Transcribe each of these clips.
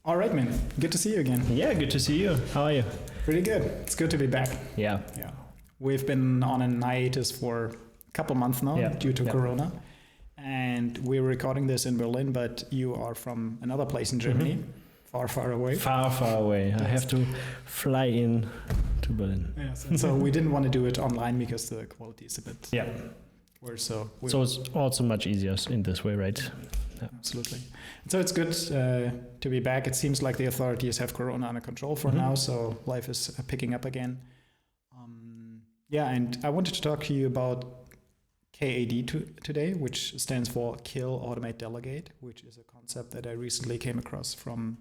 All right, man. Good to see you again. Yeah, good to see you. How are you? Pretty good. It's good to be back. Yeah. We've been on a hiatus for a couple months now due to Corona. And we're recording this in Berlin, but you are from another place in Germany, far, far away. Far, far away. I have to fly in to Berlin. Yes. So we didn't want to do it online because the quality is a bit worse. So it's also much easier in this way, right? Yeah. Absolutely. So it's good to be back. It seems like the authorities have Corona under control for now, so life is picking up again. And I wanted to talk to you about KAD today, which stands for Kill, Automate, Delegate, which is a concept that I recently came across from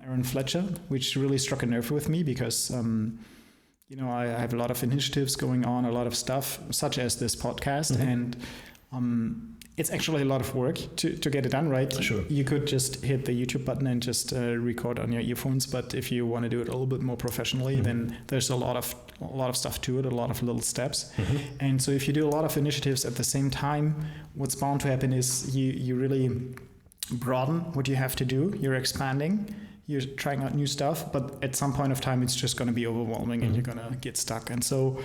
Aaron Fletcher, which really struck a nerve with me because, I have a lot of initiatives going on, a lot of stuff, such as this podcast, and it's actually a lot of work to get it done, right? Sure. You could just hit the YouTube button and just record on your earphones, but if you want to do it a little bit more professionally, then there's a lot of stuff to it, a lot of little steps. And so if you do a lot of initiatives at the same time, what's bound to happen is you really broaden what you have to do. You're expanding, you're trying out new stuff, but at some point of time, it's just going to be overwhelming and you're going to get stuck. And so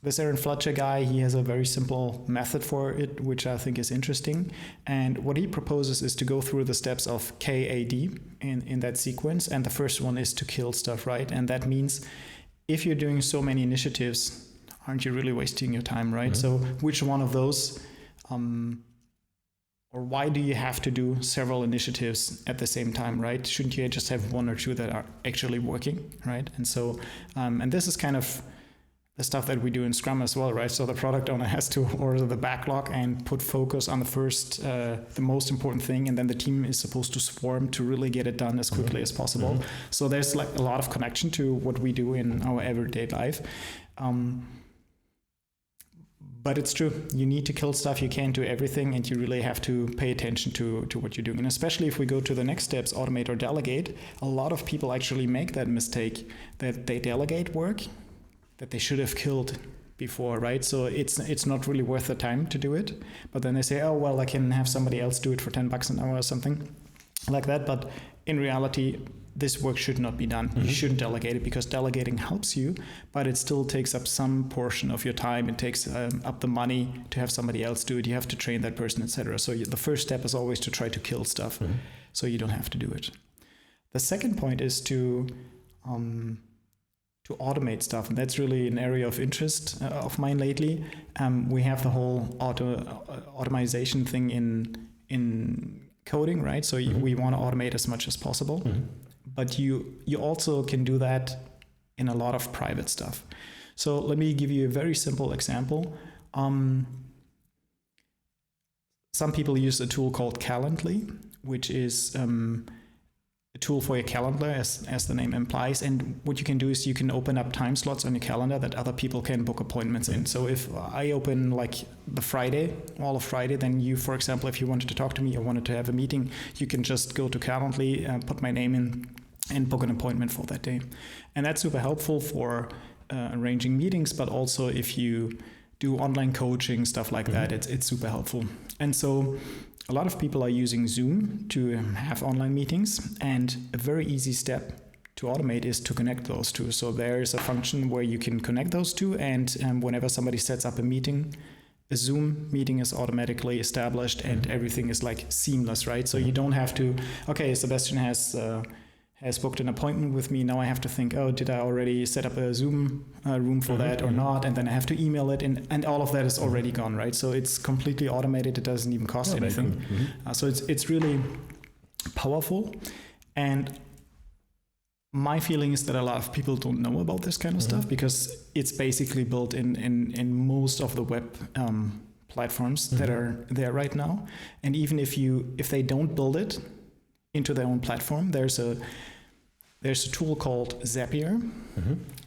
this Aaron Fletcher guy, he has a very simple method for it, which I think is interesting. And what he proposes is to go through the steps of KAD in that sequence. And the first one is to kill stuff, right? And that means if you're doing so many initiatives, aren't you really wasting your time, right? So which one of those, or why do you have to do several initiatives at the same time, right? Shouldn't you just have one or two that are actually working, right? And so, and this is kind of the stuff that we do in Scrum as well, right? So the product owner has to order the backlog and put focus on the first, the most important thing, and then the team is supposed to swarm to really get it done as quickly as possible. So there's like a lot of connection to what we do in our everyday life. But it's true, you need to kill stuff, you can't do everything, and you really have to pay attention to what you're doing. And especially if we go to the next steps, automate or delegate, a lot of people actually make that mistake that they delegate work that they should have killed before, right? So it's not really worth the time to do it. But then they say, oh, well, I can have somebody else do it for $10 an hour or something like that. But in reality, this work should not be done. You shouldn't delegate it because delegating helps you, but it still takes up some portion of your time. It takes up the money to have somebody else do it. You have to train that person, etc. So the first step is always to try to kill stuff so you don't have to do it. The second point is to automate stuff, and that's really an area of interest of mine lately. We have the whole automation thing in coding, right? So we want to automate as much as possible, but you also can do that in a lot of private stuff. So let me give you a very simple example. Some people use a tool called Calendly, which is a tool for your calendar, as the name implies. And what you can do is you can open up time slots on your calendar that other people can book appointments in. So if I open like the Friday, all of Friday, then you, for example, if you wanted to talk to me or wanted to have a meeting, you can just go to Calendly and put my name in and book an appointment for that day. And that's super helpful for arranging meetings, but also if you do online coaching, stuff like that, it's super helpful. And so a lot of people are using Zoom to have online meetings, and a very easy step to automate is to connect those two. So there is a function where you can connect those two, and whenever somebody sets up a meeting, a Zoom meeting is automatically established and everything is like seamless, right? So you don't have to, okay, Sebastian has booked an appointment with me. Now I have to think, oh, did I already set up a Zoom room for that or not? And then I have to email it, and all of that is already gone, right? So it's completely automated. It doesn't even cost anything. So it's really powerful. And my feeling is that a lot of people don't know about this kind of stuff because it's basically built in most of the web platforms that are there right now. And even if they don't build it into their own platform, there's a tool called Zapier,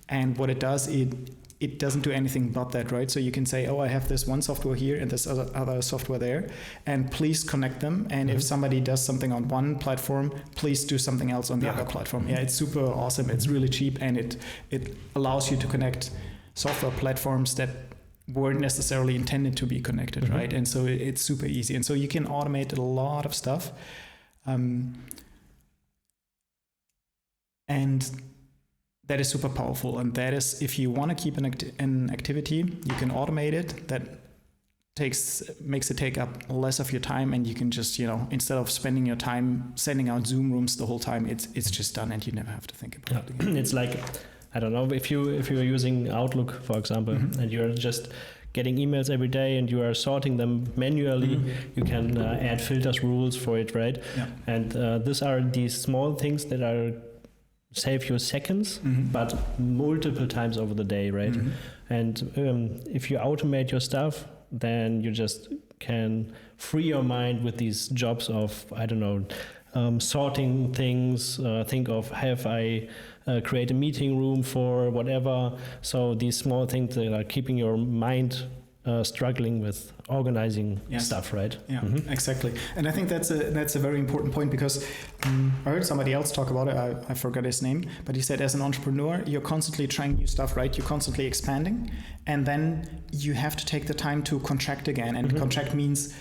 and what it does, it doesn't do anything but that, right? So you can say, oh, I have this one software here and this other software there, and please connect them. And if somebody does something on one platform, please do something else on the other platform. Yeah, it's super awesome. It's really cheap, and it allows you to connect software platforms that weren't necessarily intended to be connected, right? And so it's super easy. And so you can automate a lot of stuff. And that is super powerful. And that is, if you want to keep an activity, you can automate it. That makes it take up less of your time, and you can just, instead of spending your time sending out Zoom rooms the whole time, it's just done, and you never have to think about it again. It's like, I don't know, if you're using Outlook, for example, and you're just getting emails every day and you are sorting them manually, you can add filters, rules for it, right? Yeah. And these are these small things that save you seconds, but multiple times over the day, right? And if you automate your stuff, then you just can free your mind with these jobs of, I don't know, sorting things, think of, have I create a meeting room for whatever. So these small things that are keeping your mind struggling with organizing stuff, right? Yeah, exactly. And I think that's a very important point, because I heard somebody else talk about it. I forgot his name, but he said, as an entrepreneur, you're constantly trying new stuff, right? You're constantly expanding, and then you have to take the time to contract again. And contract means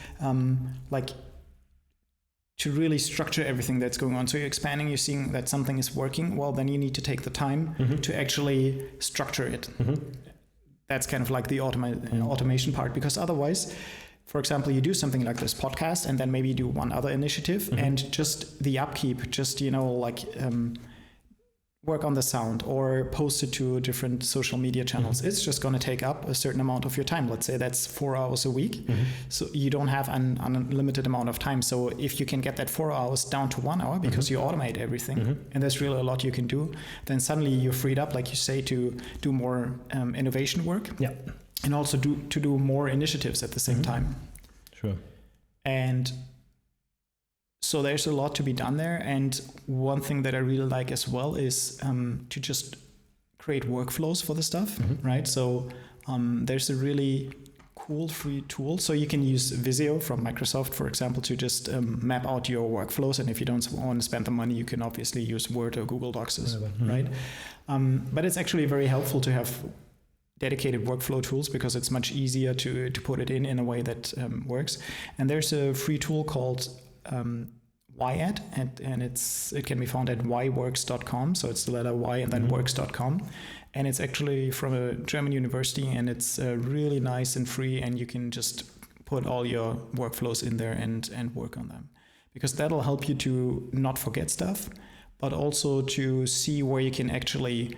to really structure everything that's going on. So you're expanding, you're seeing that something is working. Well, then you need to take the time to actually structure it. That's kind of like the automation part, because otherwise, for example, you do something like this podcast, and then maybe you do one other initiative, and just the upkeep, just, work on the sound or post it to different social media channels. It's just going to take up a certain amount of your time. Let's say that's 4 hours a week. So you don't have an unlimited amount of time. So if you can get that 4 hours down to 1 hour, because you automate everything, and there's really a lot you can do, then suddenly you're freed up, like you say, to do more innovation work. Yeah. And also to do more initiatives at the same time. Sure. And so there's a lot to be done there. And one thing that I really like as well is to just create workflows for the stuff, right? So there's a really cool free tool. So you can use Visio from Microsoft, for example, to just map out your workflows. And if you don't want to spend the money, you can obviously use Word or Google Docs, right? But it's actually very helpful to have dedicated workflow tools, because it's much easier to put it in a way that works. And there's a free tool called YAD, and it can be found at yworks.com. So it's the letter Y and then works.com. And it's actually from a German university, and it's really nice and free, and you can just put all your workflows in there and work on them, because that'll help you to not forget stuff, but also to see where you can actually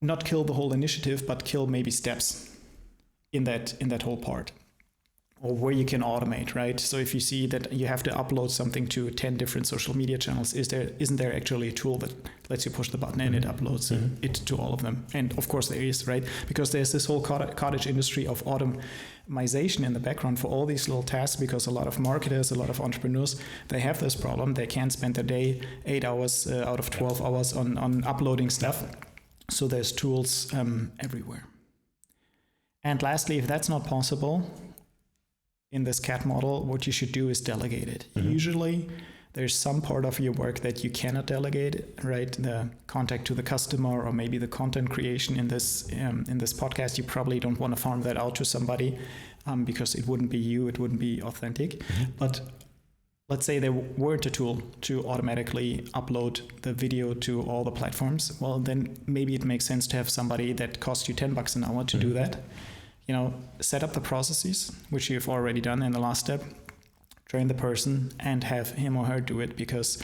not kill the whole initiative, but kill maybe steps in that whole part, or where you can automate, right? So if you see that you have to upload something to 10 different social media channels, isn't there actually a tool that lets you push the button and it uploads it to all of them? And of course there is, right? Because there's this whole cottage industry of automation in the background for all these little tasks, because a lot of marketers, a lot of entrepreneurs, they have this problem. They can't spend their day 8 hours out of 12 hours on uploading stuff. So there's tools everywhere. And lastly, if that's not possible, in this KAD model, what you should do is delegate it. Usually, there's some part of your work that you cannot delegate, right? The contact to the customer, or maybe the content creation in this podcast. You probably don't want to farm that out to somebody, because it wouldn't be you, it wouldn't be authentic. But let's say there weren't a tool to automatically upload the video to all the platforms. Well, then maybe it makes sense to have somebody that costs you $10 an hour to do that. Set up the processes, which you've already done in the last step, train the person, and have him or her do it, because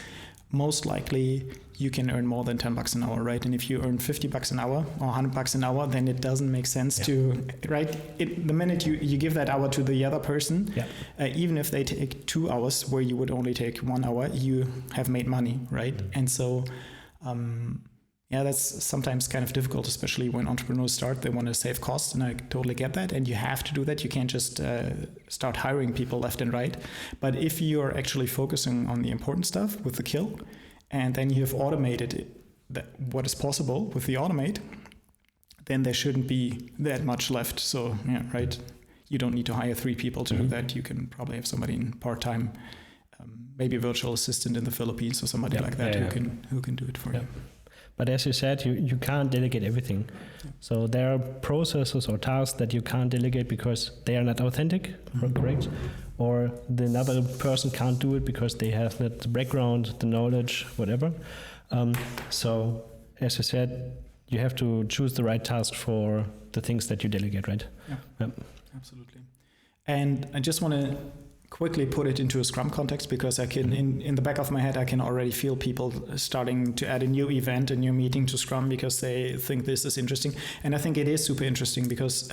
most likely you can earn more than $10 an hour, right? And if you earn $50 an hour or $100 an hour, then it doesn't make sense to, right? The minute you give that hour to the other person, even if they take 2 hours where you would only take 1 hour, you have made money, right? And so, that's sometimes kind of difficult, especially when entrepreneurs start. They want to save costs, and I totally get that. And you have to do that. You can't just start hiring people left and right. But if you're actually focusing on the important stuff with the kill, and then you have automated what is possible with the automate, then there shouldn't be that much left. So, right? You don't need to hire 3 people to do that. You can probably have somebody in part-time, maybe a virtual assistant in the Philippines or somebody like that who can do it for you. But as you said, you can't delegate everything. So there are processes or tasks that you can't delegate because they are not authentic, correct? Or the another person can't do it because they have that background, the knowledge, whatever. So as you said, you have to choose the right task for the things that you delegate, right? Yeah. Absolutely. And I just want to quickly put it into a Scrum context because I can, in the back of my head, I can already feel people starting to add a new event, a new meeting to Scrum because they think this is interesting. And I think it is super interesting because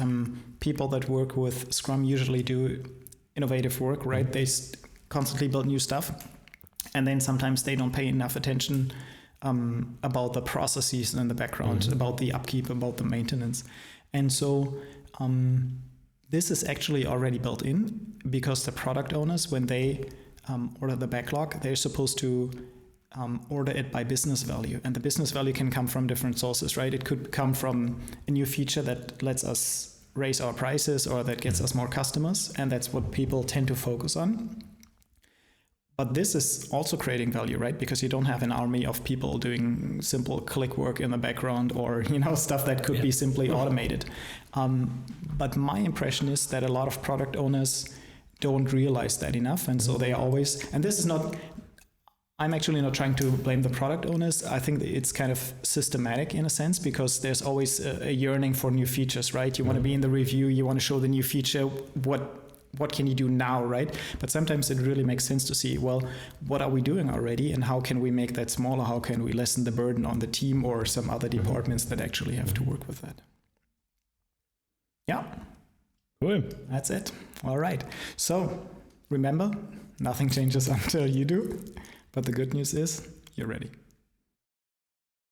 people that work with Scrum usually do innovative work, right? They constantly build new stuff. And then sometimes they don't pay enough attention about the processes in the background, about the upkeep, about the maintenance. And so this is actually already built in because the product owners, when they order the backlog, they're supposed to order it by business value. And the business value can come from different sources, right? It could come from a new feature that lets us raise our prices or that gets us more customers. And that's what people tend to focus on. But this is also creating value, right? Because you don't have an army of people doing simple click work in the background or, stuff that could be simply automated. But my impression is that a lot of product owners don't realize that enough. And so they always, and this is not, I'm actually not trying to blame the product owners. I think it's kind of systematic in a sense because there's always a yearning for new features, right? You want to be in the review, you want to show the new feature, what can you do now, right? But sometimes it really makes sense to see, well, what are we doing already and how can we make that smaller? How can we lessen the burden on the team or some other departments that actually have to work with that? Yeah. Cool. That's it. All right. So remember, nothing changes until you do. But the good news is you're ready.